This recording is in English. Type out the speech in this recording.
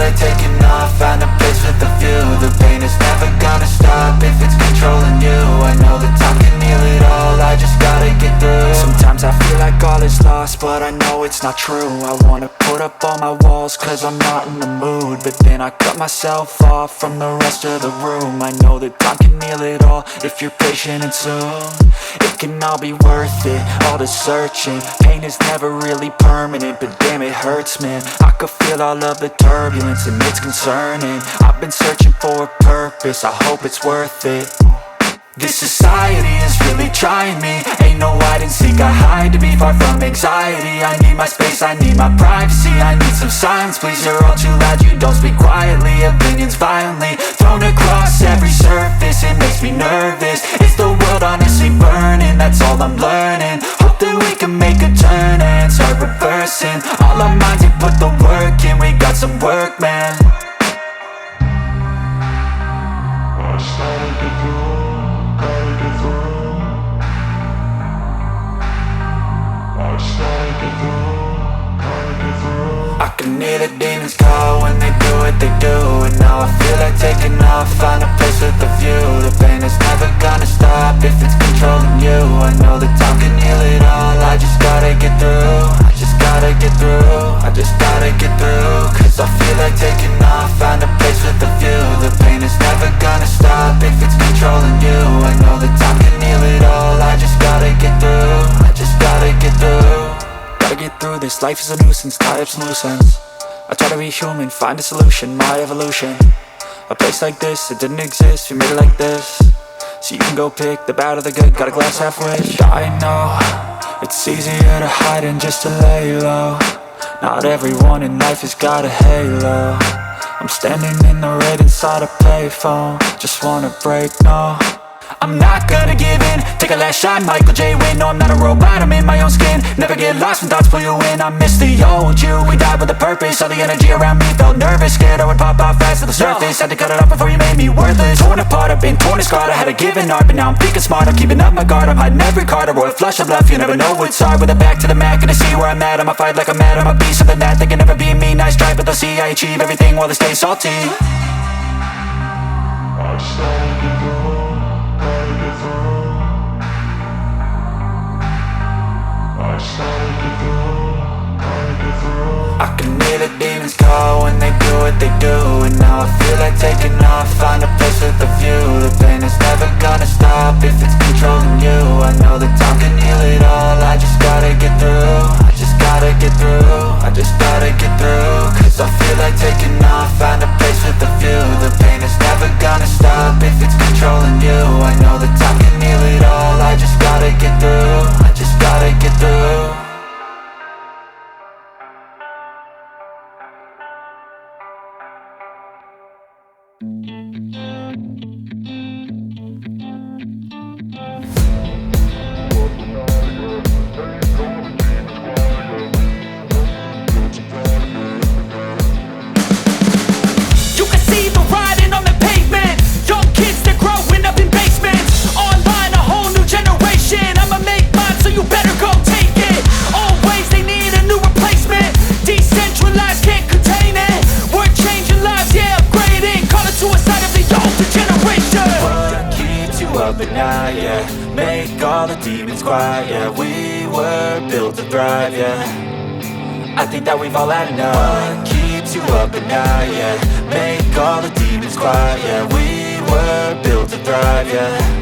like taking off, find a place with a view. The pain is never gonna stop if it's controlling you. I know that time can heal it all, I just gotta get through. Sometimes I feel like all is lost, but I know it's not true. I wanna put up all my walls cause I'm not in the mood, but then I cut myself off from the rest of the room. I know that time can heal it all if you're patient and soon it can all be worth it, all the searching. Pain is never really permanent, but damn it hurts, man. I could feel all of the turbulence and it's concerning. I've been searching for a purpose, I hope it's worth it. This society is really trying me. Ain't no hide and seek, I hide to be far from anxiety. I need my space, I need my privacy. I need some silence, please, you're all too loud. You don't speak quietly, opinions violently thrown across every surface. It makes me nervous, it's the world honestly burning. That's all I'm learning, hope that we can make a turn and start reversing. All our minds, we put the work in, we got some work, man. I just gotta get through. I can hear the demons call when they do what they do. And now I feel like taking off, find a place with a view. The pain is never gonna stop if it's controlling you. I know that time can heal it all, I just gotta get through. I just gotta get through, I just gotta get through. Cause I feel like taking off, find a place with a view. The pain is never gonna stop if it's controlling you. I know that time can heal it all, I just gotta get through. I just gotta get through. Gotta get through this, life is a nuisance, tie up some loose ends. I try to be human, find a solution, my evolution. A place like this, it didn't exist, we made it like this. So you can go pick the bad or the good, got a glass halfway. I know, it's easier to hide than just to lay low. Not everyone in life has got a halo. I'm standing in the red inside a payphone, just wanna break, no. I'm not gonna give in, take a last shot, Michael J. Win. No, I'm not a robot, I'm in my own skin. Never get lost when thoughts pull you in. I miss the old you, we died with a purpose. All the energy around me felt nervous, scared I would pop off fast to the surface. Had to cut it off before you made me worthless. Torn apart, I've been torn and scarred. I had a given art, but now I'm thinking smart. I'm keeping up my guard, I'm hiding every card. A royal flush of left, you never know what's hard. With a back to the mat, gonna see where I'm at. I'ma fight like I'm mad, I'ma be something that they can never be me. Nice try, but they'll see I achieve everything while they stay salty. I just gotta get through. I can hear the demons call when they do what they do. And now I feel like taking off, find a place with a view. The pain is never gonna stop if it's controlling you. I know that time can heal it all, I just gotta get through. I just gotta get through, I just gotta get through. Cause I feel like taking off, find a place with a view. The pain is never gonna stop if it's controlling you. I know that time can heal it all, I just gotta get through. I just gotta get through. But now, yeah, make all the demons quiet, yeah. We were built to thrive, yeah. I think that we've all had enough. What keeps you up at night, yeah. Make all the demons quiet, yeah. We were built to thrive, yeah.